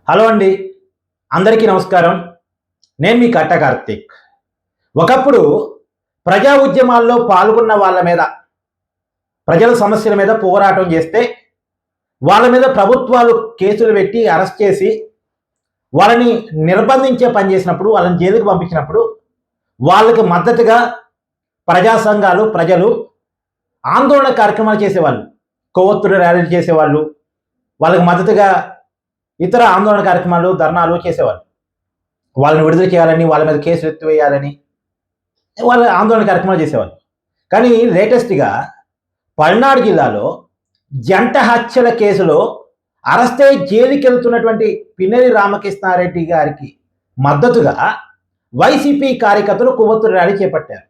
Hello అండి, అందరికీ నమస్కారం. నేను మీ కట్ట కార్తీక్. ఒకప్పుడు ప్రజా ఉద్యమాల్లో పాల్గొన్న వాళ్ళ మీద, ప్రజల సమస్యల మీద పోరాటం చేస్తే వాళ్ళ మీద ప్రభుత్వాలు కేసులు పెట్టి అరెస్ట్ చేసి వాళ్ళని నిర్బంధించే పని చేసినప్పుడు, వాళ్ళని జైలుకు పంపించినప్పుడు వాళ్ళకి మద్దతుగా ప్రజా సంఘాలు, ప్రజలు ఆందోళన కార్యక్రమాలు చేసేవాళ్ళు. కొవ్వొత్తుల ర్యాలీలు చేసేవాళ్ళు. వాళ్ళకి మద్దతుగా ఇతర ఆందోళన కార్యక్రమాలు, ధర్నాలు చేసేవాళ్ళు. వాళ్ళని విడుదల చేయాలని, వాళ్ళ మీద కేసులు ఎత్తివేయాలని వాళ్ళ ఆందోళన కార్యక్రమాలు చేసేవాళ్ళు. కానీ లేటెస్ట్గా పల్నాడు జిల్లాలో జంట హత్యల కేసులో అరెస్ట్ అయి జైలుకి వెళ్తున్నటువంటి పిన్నెల్లి రామకృష్ణారెడ్డి గారికి మద్దతుగా వైసీపీ కార్యకర్తలు కొవ్వొత్తుల ర్యాలీ చేపట్టారు.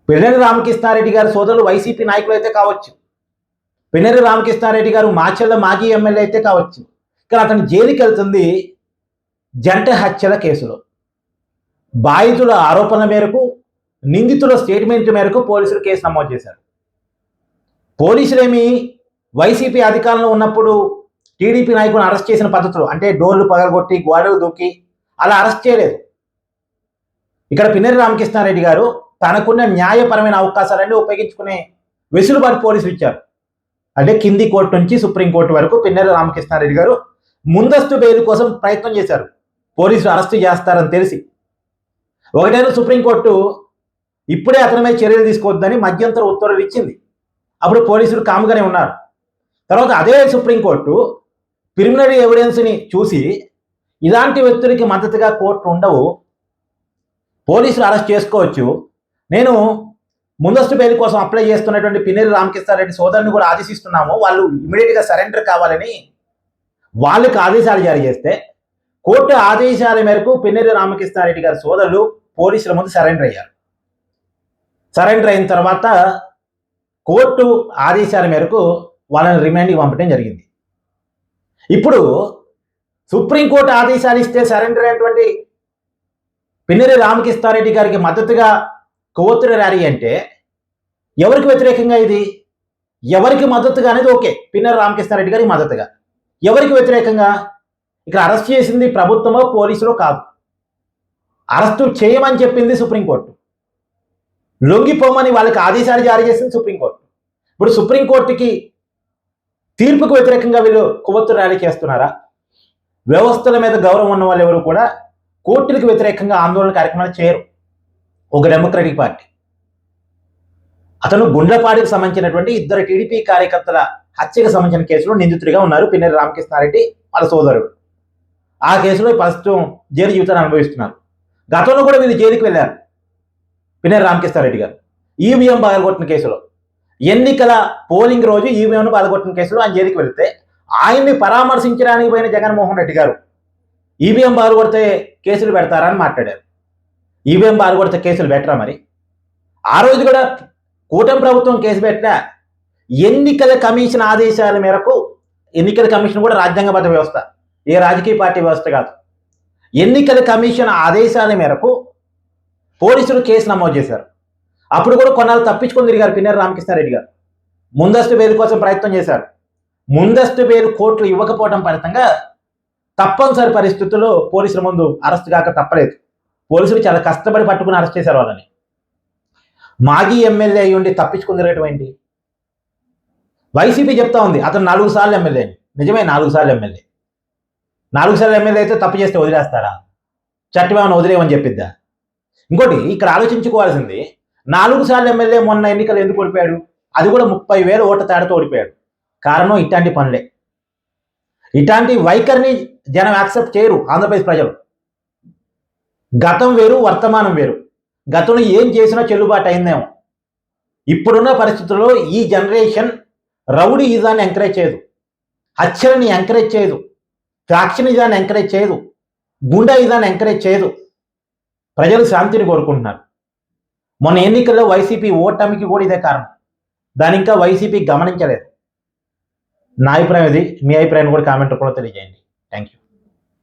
పిన్నెల్లి రామకృష్ణారెడ్డి గారి సోదరులు వైసీపీ నాయకులు అయితే కావచ్చు, పిన్నెల్లి రామకృష్ణారెడ్డి గారు మాచర్ల మాజీ ఎమ్మెల్యే అయితే కావచ్చు, కానీ అతను జైలుకి వెళ్తుంది జంట హత్యల కేసులో. బాధితుల ఆరోపణల మేరకు, నిందితుల స్టేట్మెంట్ మేరకు పోలీసులు కేసు నమోదు చేశారు. పోలీసులేమి వైసీపీ అధికారంలో ఉన్నప్పుడు టీడీపీ నాయకులను అరెస్ట్ చేసిన పద్ధతులు, అంటే డోర్లు పగలగొట్టి గోడలు దూకి అలా అరెస్ట్ చేయలేదు. ఇక్కడ పిన్నెల్లి రామకృష్ణారెడ్డి గారు తనకున్న న్యాయపరమైన అవకాశాలన్నీ ఉపయోగించుకునే వెసులుబాటు పోలీసులు ఇచ్చారు. అంటే కింది కోర్టు నుంచి సుప్రీంకోర్టు వరకు పిన్నెల్లి రామకృష్ణారెడ్డి గారు ముందస్తు బెయిల్ కోసం ప్రయత్నం చేశారు. పోలీసులు అరెస్టు చేస్తారని తెలిసి ఒకటేదో సుప్రీంకోర్టు ఇప్పుడే అతని మీద చర్యలు తీసుకోవద్దని మధ్యంతర ఉత్తర్వులు ఇచ్చింది. అప్పుడు పోలీసులు కాముగానే ఉన్నారు. తర్వాత అదే సుప్రీంకోర్టు ప్రిలిమినరీ ఎవిడెన్స్ని చూసి ఇలాంటి వ్యక్తులకి మద్దతుగా కోర్టు ఉండవు, పోలీసులు అరెస్ట్ చేసుకోవచ్చు, నేను ముందస్తు బెయిల్ కోసం అప్లై చేస్తున్నటువంటి పిన్నెల్లి రామకృష్ణారెడ్డి సోదరుని కూడా ఆదేశిస్తున్నాము, వాళ్ళు ఇమీడియట్గా సరెండర్ కావాలని వాళ్ళకి ఆదేశాలు జారీ చేస్తే కోర్టు ఆదేశాల మేరకు పిన్నెల్లి రామకృష్ణారెడ్డి గారి సోదరులు పోలీసుల ముందు సరెండర్ అయ్యారు. సరెండర్ అయిన తర్వాత కోర్టు ఆదేశాల మేరకు వాళ్ళని రిమాండ్కి పంపడం జరిగింది. ఇప్పుడు సుప్రీంకోర్టు ఆదేశాలు ఇస్తే సరెండర్ అయినటువంటి పిన్నెల్లి రామకృష్ణారెడ్డి గారికి మద్దతుగా కొవ్వొత్తుల ర్యాలీ అంటే ఎవరికి వ్యతిరేకంగా ఇది? ఎవరికి మద్దతుగా అనేది ఓకే, పిన్నెల్లి రామకృష్ణారెడ్డి గారికి మద్దతుగా. ఎవరికి వ్యతిరేకంగా? ఇక్కడ అరెస్ట్ చేసింది ప్రభుత్వమో పోలీసులో కాదు, అరెస్టు చేయమని చెప్పింది సుప్రీంకోర్టు, లొంగిపోమని వాళ్ళకి ఆదేశాలు జారీ చేసింది సుప్రీంకోర్టు. ఇప్పుడు సుప్రీంకోర్టుకి తీర్పుకు వ్యతిరేకంగా వీళ్ళు కొవ్వొత్తుల ర్యాలీ చేస్తున్నారా? వ్యవస్థల మీద గౌరవం ఉన్న వాళ్ళు ఎవరు కూడా కోర్టులకు వ్యతిరేకంగా ఆందోళన కార్యక్రమాలు చేయరు. ఒక డెమోక్రటిక్ పార్టీ అతను గుండ్లపాడికి సంబంధించినటువంటి ఇద్దరు టీడీపీ కార్యకర్తల హత్యకు సంబంధించిన కేసులో నిందితుడిగా ఉన్నారు పిన్నెల్లి రామకృష్ణారెడ్డి వాళ్ళ సోదరుడు. ఆ కేసులో ప్రస్తుతం జైలు జీవితాన్ని అనుభవిస్తున్నారు. గతంలో కూడా వీళ్ళు జైలుకి వెళ్ళారు. పిన్నెల్లి రామకృష్ణారెడ్డి గారు ఈవీఎం బాగలగొట్టిన కేసులో, ఎన్నికల పోలింగ్ రోజు ఈవీఎంను బాగలగొట్టిన కేసులో ఆయన జైలుకి వెళితే ఆయన్ని పరామర్శించడానికి పోయిన జగన్మోహన్ రెడ్డి గారు ఈవీఎం బాగలగొడితే కేసులు పెడతారా అని మాట్లాడారు. ఈవీఎం బాగలగొడితే కేసులు పెట్టరా? మరి ఆ రోజు కూడా కూటమి ప్రభుత్వం కేసు పెట్టినా ఎన్నికల కమిషన్ ఆదేశాల మేరకు, ఎన్నికల కమిషన్ కూడా రాజ్యాంగబద్ధ వ్యవస్థ, ఏ రాజకీయ పార్టీ వ్యవస్థ కాదు, ఎన్నికల కమిషన్ ఆదేశాల మేరకు పోలీసులు కేసు నమోదు చేశారు. అప్పుడు కూడా కొన్నాళ్ళు తప్పించుకొని తిరిగారు పిన్నెల్లి రామకృష్ణారెడ్డి గారు. ముందస్తు బెయిల్ కోసం ప్రయత్నం చేశారు. ముందస్తు బెయిల్ కోర్టులు ఇవ్వకపోవడం ఫలితంగా తప్పనిసరి పరిస్థితుల్లో పోలీసుల ముందు అరెస్ట్ కాక తప్పలేదు. పోలీసులు చాలా కష్టపడి పట్టుకుని అరెస్ట్ చేశారు వాళ్ళని. మాజీ ఎమ్మెల్యే అయ్యి ఉండి తప్పించుకుని తిరగటం ఏంటి? వైసీపీ చెప్తా ఉంది అతను 4 సార్లు ఎమ్మెల్యే అని. నిజమే, 4 సార్లు ఎమ్మెల్యే. 4 సార్లు ఎమ్మెల్యే అయితే తప్పు చేస్తే వదిలేస్తారా? చట్టమేమన్నా వదిలేమని చెప్పిద్దా? ఇంకోటి ఇక్కడ ఆలోచించుకోవాల్సింది, 4 సార్లు ఎమ్మెల్యే మొన్న ఎన్నికలు ఎందుకు ఓడిపోయాడు? అది కూడా 30,000 ఓట్ల తేడాతో ఓడిపోయాడు. కారణం ఇట్లాంటి పనులే. ఇట్లాంటి వైఖరిని జనం యాక్సెప్ట్ చేయరు ఆంధ్రప్రదేశ్ ప్రజలు. గతం వేరు, వర్తమానం వేరు. గతంలో ఏం చేసినా చెల్లుబాటు అయిందేమో. ఇప్పుడున్న పరిస్థితుల్లో ఈ జనరేషన్ రౌడీయిజాన్ని ఎంకరేజ్ చేయదు, హత్యలని ఎంకరేజ్ చేయదు, ఫ్యాక్షనిజాన్ని ఎంకరేజ్ చేయదు, గుండాయిజాన్ని ఎంకరేజ్ చేయదు. ప్రజలు శాంతిని కోరుకుంటున్నారు. మొన్న ఎన్నికల్లో వైసీపీ ఓటమికి కూడా ఇదే కారణం. దాని ఇంకా వైసీపీ గమనించలేదు. నా అభిప్రాయం ఇది. మీ అభిప్రాయాన్ని కూడా కామెంట్ రూపంలో తెలియజేయండి. Thank you.